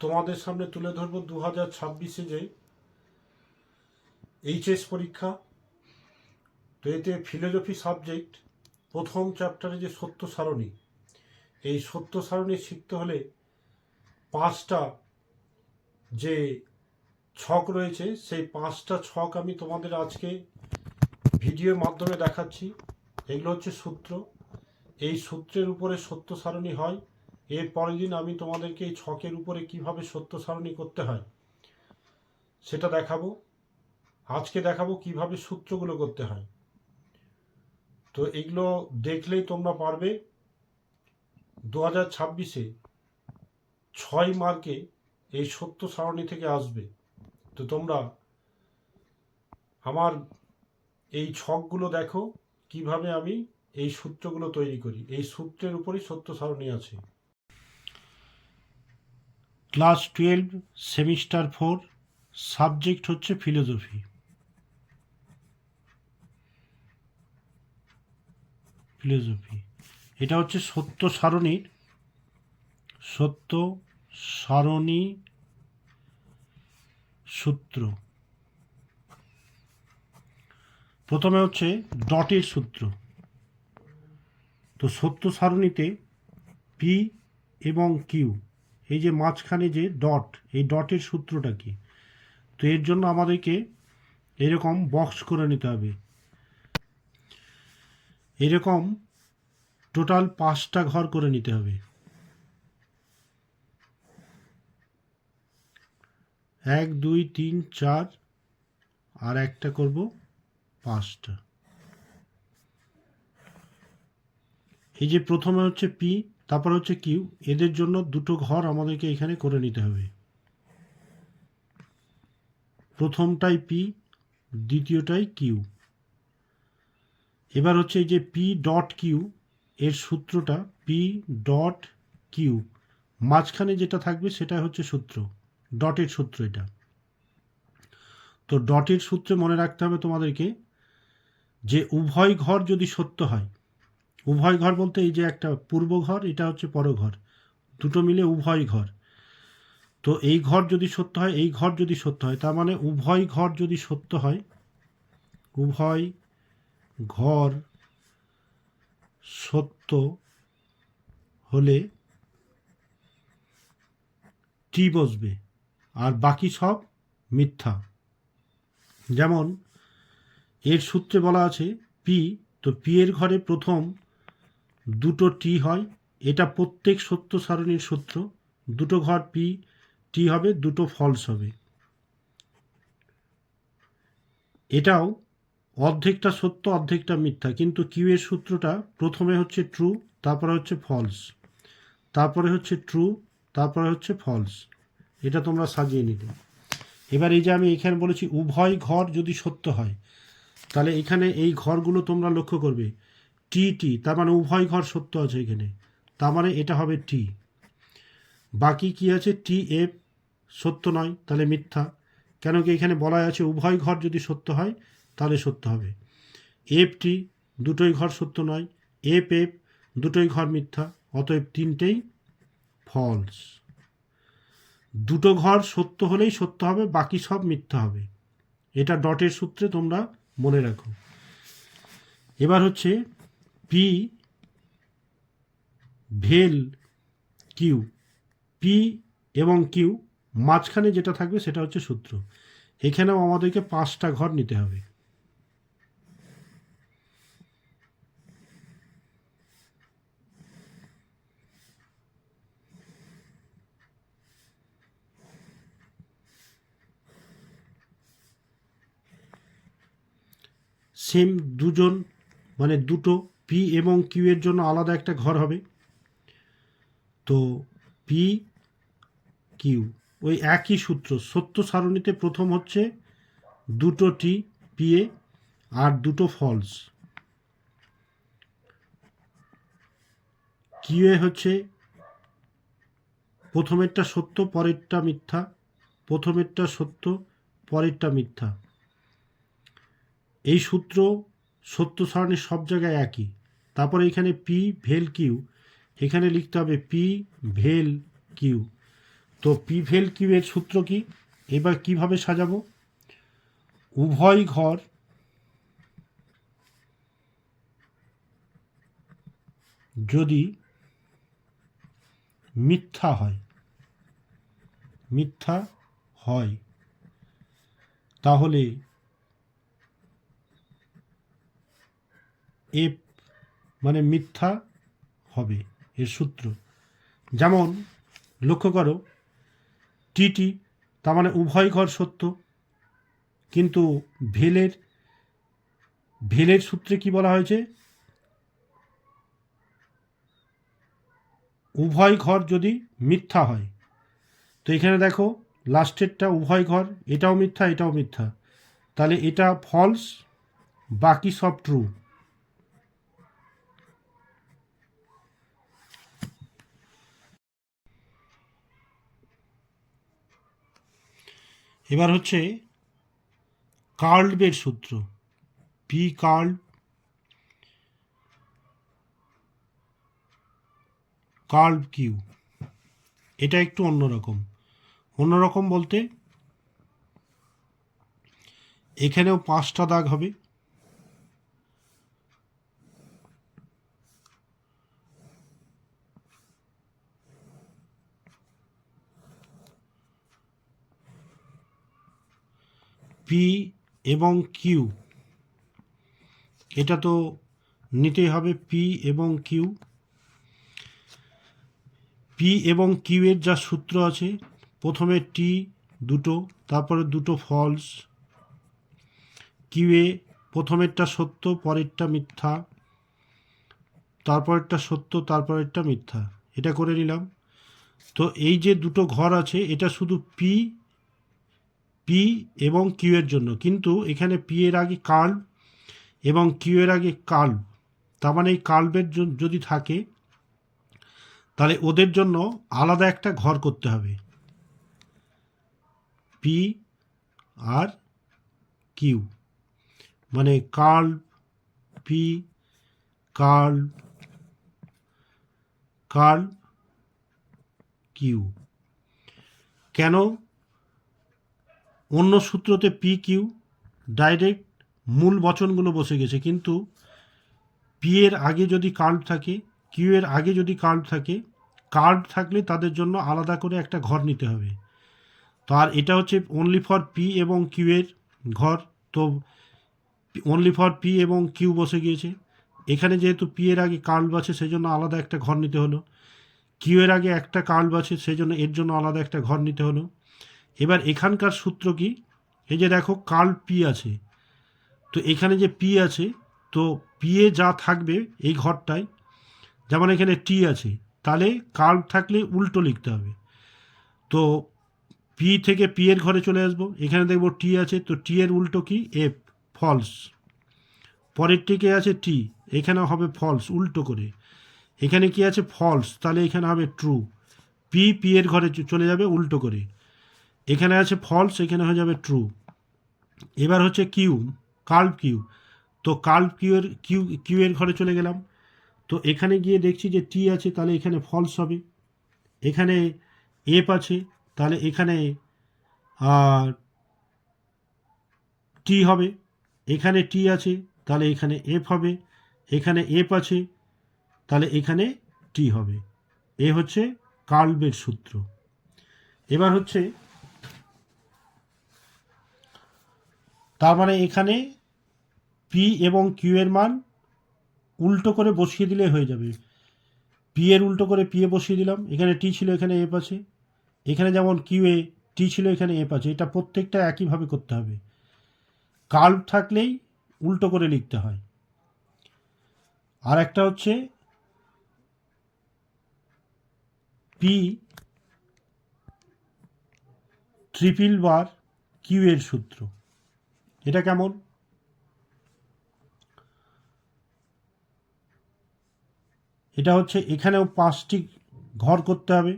তোমাদের সামনে তুলে ধরবো 2026-এ যে এইচএস পরীক্ষা। তো এতে ফিলোজফি সাবজেক্ট প্রথম চ্যাপ্টারে যে সত্য সারণী, এই সত্য সারণী শিখতে হলে 5টা যে ছক রয়েছে, সেই 5টা ছক আমি তোমাদের আজকে ভিডিওর মাধ্যমে দেখাচ্ছি। এগুলো হচ্ছে সূত্র। এই সূত্রের উপরে সত্য সারণী হয়। এর পরের দিন আমি তোমাদেরকে এই ছকের উপরে কিভাবে সত্য সারণী করতে হয় সেটা দেখাবো। আজকে দেখাবো কিভাবে সূত্রগুলো করতে হয়। তো এগুলো দেখলেই তোমরা পারবে 2026-এ 6 মার্কে এই সত্য সারণী থেকে আসবে। তো তোমরা আমার এই ছকগুলো দেখো, কিভাবে আমি এই সূত্রগুলো তৈরি করি। এই সূত্রের উপরই সত্য সারণী আছে। ক্লাস 12 সেমিস্টার 4, সাবজেক্ট হচ্ছে ফিলোজফি। এটা হচ্ছে সত্য সারণী সূত্র। প্রথমে হচ্ছে ডটের সূত্র। তো সত্য সারণীতে পি এবং কিউ, এই যে মাঝখানে যে ডট, এই ডটের সূত্রটা কি? তো এর জন্য আমাদেরকে এরকম বক্স করে নিতে হবে। এরকম টোটাল 5টা ঘর করে নিতে হবে। 1 2 3 4 আর একটা করব 5টা। এই যে প্রথমে হচ্ছে পি, তারপর হচ্ছে কিউ, এদের জন্য দুটো ঘর আমাদেরকে এখানে করে নিতে হবে। প্রথমটাই পি, দ্বিতীয়টাই কিউ। এবার হচ্ছে এই যে পি ডট কিউ, এর সূত্রটা পি ডট কিউ, মাঝখানে যেটা থাকবে সেটা হচ্ছে সূত্র, ডটের সূত্র এটা। তো ডটের সূত্রে মনে রাখতে হবে তোমাদেরকে যে উভয় ঘর যদি সত্য হয়, উভয় ঘর বলতে এই যে একটা পূর্ব ঘর, এটা হচ্ছে পরঘর, দুটো মিলে উভয় ঘর। তো এই ঘর যদি সত্য হয়, এই ঘর যদি সত্য হয়, তার মানে উভয় ঘর যদি সত্য হয়, উভয় ঘর সত্য হলে টি বসবে, আর বাকি সব মিথ্যা। যেমন এর সূত্রে বলা আছে পি, তো পি এর ঘরে প্রথম দুটো টি হয়, এটা প্রত্যেক সত্য সারণীর সূত্র। দুটো ঘর পি টি হবে, দুটো ফলস হবে। এটাও অর্ধেকটা সত্য অর্ধেকটা মিথ্যা, কিন্তু কিউ এর সূত্রটা প্রথমে হচ্ছে ট্রু, তারপরে হচ্ছে ফলস, তারপরে হচ্ছে ট্রু, তারপরে হচ্ছে ফলস। এটা তোমরা সাজিয়ে নিতে। এবার এই যে আমি এখানে বলেছি উভয় ঘর যদি সত্য হয়, তাহলে এখানে এই ঘরগুলো তোমরা লক্ষ্য করবে টি টি, তার মানে উভয় ঘর সত্য আছে এখানে, তার মানে এটা হবে টি। বাকি কি আছে? টি এফ সত্য নয়, তাহলে মিথ্যা, কেন কি এখানে বলা আছে উভয় ঘর যদি সত্য হয় তাহলে সত্য হবে। এফ টি দুটোই ঘর সত্য নয়, এফ এফ দুটোই ঘর মিথ্যা, অতএব তিনটেই ফলস। দুটো ঘর সত্য হলেই সত্য হবে, বাকি সব মিথ্যা হবে। এটা ডটের সূত্রে তোমরা মনে রাখো। এবার হচ্ছে পি ভেল কিউ, পি এবং কিউ মাঝখানে যেটা থাকবে সেটা হচ্ছে সূত্র। এখানেও আমাদেরকে 5টা ঘর নিতে হবে। সেম দুজন, মানে দুটো পি এবং কিউ এর জন্য আলাদা একটা ঘর হবে। তো পি কিউ ওই একই সূত্র, সত্য সারণীতে প্রথম হচ্ছে দুটো টি পি এ আর দুটো ফলস। কিউ এ হচ্ছে প্রথমেরটা সত্য পরেরটা মিথ্যা, প্রথমেরটা সত্য পরেরটা মিথ্যা। এই সূত্র সত্য সারণীর সব জায়গায় একই। তারপরে এখানে পি ভেল কিউ, এখানে লিখতে হবে পি ভেল কিউ, তো পি ভেল কিউ এর সূত্র কি, এবার কিভাবে সাজাবো? উভয় ঘর যদি মিথ্যা হয় তাহলে এফ মানে মিথ্যা হবে এর সূত্র। যেমন লক্ষ্য করো টিটি, তার মানে উভয় ঘর সত্য, কিন্তু ভেলের সূত্রে কি বলা হয়েছে? উভয় ঘর যদি মিথ্যা হয়। তো এখানে দেখো লাস্টেরটা উভয় ঘর, এটাও মিথ্যা এটাও মিথ্যা, তাহলে এটা ফলস, বাকি সব ট্রু। এবার হচ্ছে কার্লবের সূত্র, পি কার্ল কিউ। এটা একটু অন্যরকম বলতে এখানেও 5টা দাগ হবে, পি এবং কিউ, এটা তো নিতেই হবে। পি এবং কিউ এর যা সূত্র আছে, প্রথমে টি দুটো, তারপরে দুটো ফলস, কিউ এ প্রথমেরটা সত্য পরেরটা মিথ্যা, তারপরেরটা সত্য তারপরেরটা মিথ্যা, এটা করে নিলাম। তো এই যে দুটো ঘর আছে এটা শুধু পি এবং কিউ এর জন্য, কিন্তু এখানে পি এর আগে কার্ভ এবং কিউ এর আগে কার্ভ, তার মানে এই কার্ভের যদি থাকে তাহলে ওদের জন্য আলাদা একটা ঘর করতে হবে, পি আর কিউ, মানে কার্ভ পি কার্ভ কিউ। কেন? অন্য সূত্রতে পি কিউ ডাইরেক্ট মূল বচনগুলো বসে গেছে, কিন্তু পি এর আগে যদি কার্ভ থাকে, কিউ এর আগে যদি কার্ভ থাকে, কার্ভ থাকলে তাদের জন্য আলাদা করে একটা ঘর নিতে হবে। তো আর এটা হচ্ছে অনলি ফর পি এবং কিউ এর ঘর, তো অনলি ফর পি এবং কিউ বসে গিয়েছে। এখানে যেহেতু পি এর আগে কার্ভ আছে সেই জন্য আলাদা একটা ঘর নিতে হলো, কিউ এর আগে একটা কার্ভ আছে সেই জন্য এর জন্য আলাদা একটা ঘর নিতে হলো। এবার এখানকার সূত্র কি? এই যে দেখো কার্ভ পি আছে, তো এখানে যে পি আছে, তো পি এ যা থাকবে এই ঘরটায়, যেমন এখানে টি আছে, তাহলে কার্ভ থাকলে উল্টো লিখতে হবে। তো পি থেকে পি এর ঘরে চলে আসবো, এখানে দেখবো টি আছে, তো টি এর উল্টো কি? F, false. পরের টিকে আছে টি, এখানে হবে ফলস উল্টো করে। এখানে কি আছে? ফলস, তাহলে এখানে হবে ট্রু। পি এর ঘরে চলে যাবে উল্টো করে, এখানে আছে ফলস, এখানে হয়ে যাবে ট্রু। এবার হচ্ছে কিউ, কার্ভ কিউ, তো কার্ভ কিউ এর ঘরে চলে গেলাম, তো এখানে গিয়ে দেখছি যে টি আছে, তাহলে এখানে ফলস হবে। এখানে এফ আছে, তাহলে এখানে টি হবে। এখানে টি আছে, তাহলে এখানে এফ হবে। এখানে এফ আছে, তাহলে এখানে টি হবে। এ হচ্ছে কার্ভের সূত্র। এবার হচ্ছে তার মানে এখানে পি এবং কিউ এর মান উল্টো করে বসিয়ে দিলে হয়ে যাবে। পি এর উল্টো করে পি এ বসিয়ে দিলাম, এখানে টি ছিল এখানে এফ আছে, এখানে যেমন কিউ এ টি ছিল এখানে এফ আছে, এটা প্রত্যেকটা একইভাবে করতে হবে। কার্ভ থাকলেই উল্টো করে লিখতে হয়। আর একটা হচ্ছে পি ট্রিপল বার কিউ এর সূত্র। এটা কেমন? এটা হচ্ছে এখানেও 5টি ঘর করতে হবে,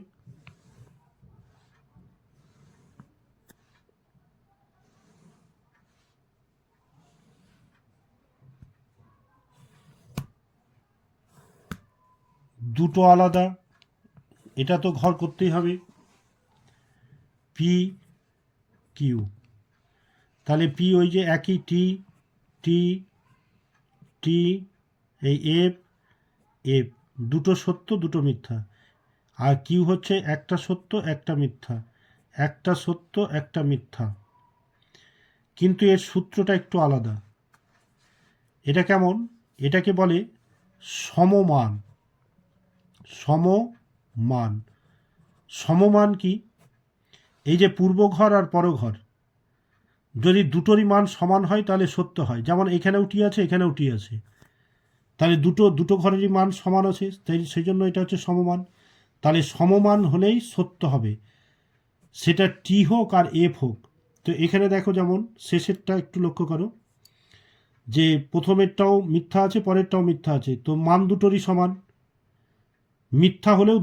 দুটো আলাদা, এটা তো ঘর করতেই হবে। পি কিউ, তাহলে পি ওই যে একই টি টি টি, এই এফ এফ, দুটো সত্য দুটো মিথ্যা। আর কিউ হচ্ছে একটা সত্য একটা মিথ্যা, একটা সত্য একটা মিথ্যা। কিন্তু এর সূত্রটা একটু আলাদা। এটা কেমন? এটাকে বলে সমমান। সমমান, সমমান কি? এই যে পূর্ব ঘর আর পরঘর, যদি দুটোরই মান সমান হয় তাহলে সত্য হয়। যেমন এখানেও টি আছে এখানেও টি আছে, তাহলে দুটো ঘরেরই মান সমান আছে, তাই সেই জন্য এটা হচ্ছে সমমান। তাহলে সমমান হলেই সত্য হবে, সেটা টি হোক আর এফ হোক। তো এখানে দেখো যেমন শেষেরটা একটু লক্ষ্য করো, যে প্রথমেরটাও মিথ্যা আছে পরেরটাও মিথ্যা আছে, তো মান দুটোরই সমান। মিথ্যা হলেও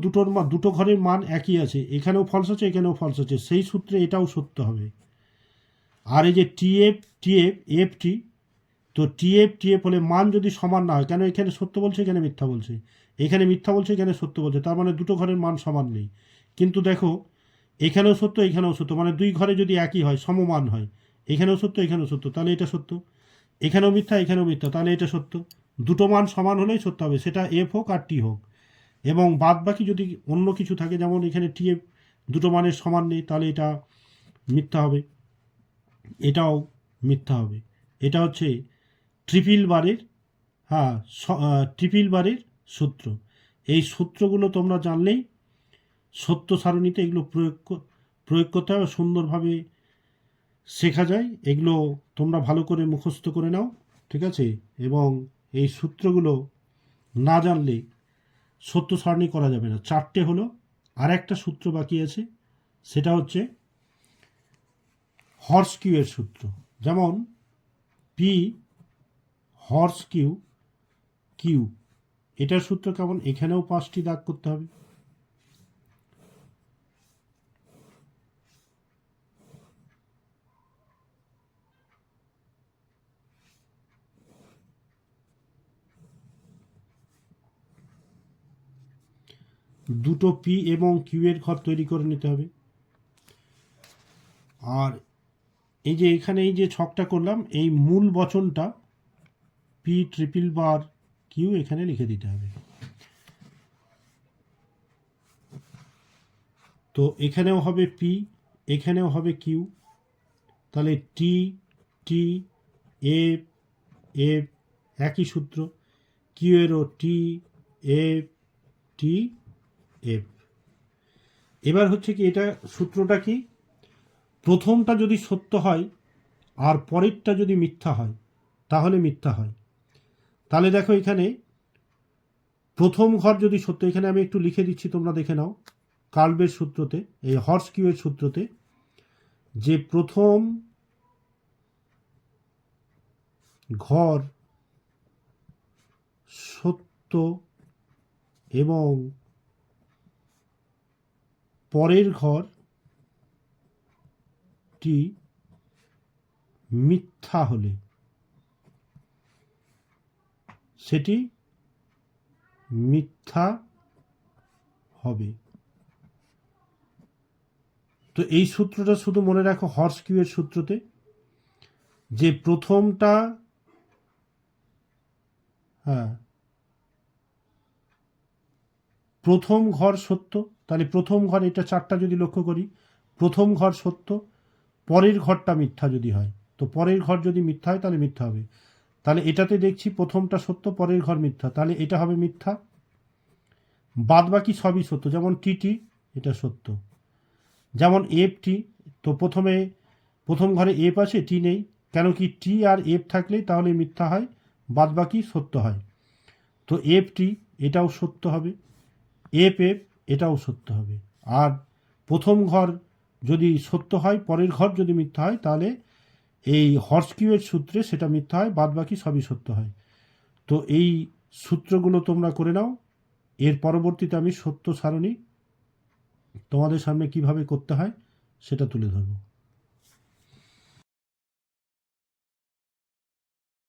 দুটো ঘরের মান একই আছে, এখানেও ফলস আছে এখানেও ফলস আছে, সেই সূত্রে এটাও সত্য হবে। আর এই যে এফ টি, তো টিএফ হলে মান যদি সমান না হয়, কেন এখানে সত্য বলছে এখানে মিথ্যা বলছে, এখানে মিথ্যা বলছে এখানে সত্য বলছে, তার মানে দুটো ঘরের মান সমান নেই। কিন্তু দেখো এখানেও সত্য এখানেও সত্য, মানে দুই ঘরে যদি একই হয় সমমান হয়, এখানেও সত্য এখানেও সত্য, তাহলে এটা সত্য। এখানেও মিথ্যা এখানেও মিথ্যা, তাহলে এটা সত্য। দুটো মান সমান হলেই সত্য হবে, সেটা এফ হোক আর টি হোক। এবং বাদ বাকি যদি অন্য কিছু থাকে, যেমন এখানে টিএফ দুটো মানের সমান নেই, তাহলে এটা মিথ্যা হবে, এটাও মিথ্যা হবে। এটা হচ্ছে ট্রিপল বারের, হ্যাঁ, ট্রিপল বারের সূত্র। এই সূত্রগুলো তোমরা জানলেই সত্য সারণীতে এগুলো প্রয়োগ করতে হবে, সুন্দরভাবে শেখা যায়। এগুলো তোমরা ভালো করে মুখস্থ করে নাও, ঠিক আছে? এবং এই সূত্রগুলো না জানলে সত্য সারণী করা যাবে না। চারটে হলো, আর একটা সূত্র বাকি আছে, সেটা হচ্ছে হর্স কিউয়ের সূত্র। যেমন পি হর্স কিউ কিউ, এটার সূত্র কেমন? এখানেও 5টি দাগ করতে হবে। দুটো পি এবং কিউ এর ঘর তৈরি করে নিতে হবে। আর এই যে এখানে এই যে ছকটা করলাম, এই মূল বচনটা পি ট্রিপল বার কিউ এখানে লিখে দিতে হবে। তো এখানেও হবে পি এখানেও হবে কিউ, তাহলে টি টি এফ এফ, একই সূত্র। কিউ এরও টি এফ টি এফ। এবার হচ্ছে কি, এটা সূত্রটা কি? প্রথমটা যদি সত্য হয় আর পরেরটা যদি মিথ্যা হয় তাহলে মিথ্যা হয়। তাহলে দেখো এখানে প্রথম ঘর যদি সত্য, এখানে আমি একটু লিখে দিচ্ছি তোমরা দেখে নাও। কার্বের সূত্রতে, এই হর্স কিউয়ের সূত্রতে, যে প্রথম ঘর সত্য এবং পরের ঘরটি মিথ্যা হলে সেটি মিথ্যা হবে। তো এই সূত্রটা শুধু মনে রাখো হর্স কিউয়ের সূত্রতে, যে প্রথমটা, হ্যাঁ, প্রথম ঘর সত্য, তাহলে প্রথম ঘর, এটা চারটা যদি লক্ষ্য করি, প্রথম ঘর সত্য, পরের ঘরটা মিথ্যা যদি হয়, তো পরের ঘর যদি মিথ্যা হয় তাহলে মিথ্যা হবে। তাহলে এটাতে দেখছি প্রথমটা সত্য পরের ঘর মিথ্যা, তাহলে এটা হবে মিথ্যা। বাদ বাকি সবই সত্য, যেমন টি এটা সত্য। যেমন এফ টি, তো প্রথম ঘরে এফ আছে টি নেই, কেন কি টি আর এফ থাকলেই তাহলে মিথ্যা হয়, বাদ বাকি সত্য হয়। তো এফ টি এটাও সত্য হবে, এফ এটাও সত্য হবে। আর প্রথম ঘর যদি সত্য হয় পরের ঘর যদি মিথ্যা হয়, তাহলে এই হর্স কিউয়ের সূত্রে সেটা মিথ্যা হয়, বাদ বাকি সবই সত্য হয়। তো এই সূত্রগুলো তোমরা করে নাও। এর পরবর্তীতে আমি সত্য সারণী তোমাদের সামনে কিভাবে করতে হয় সেটা তুলে ধরবো।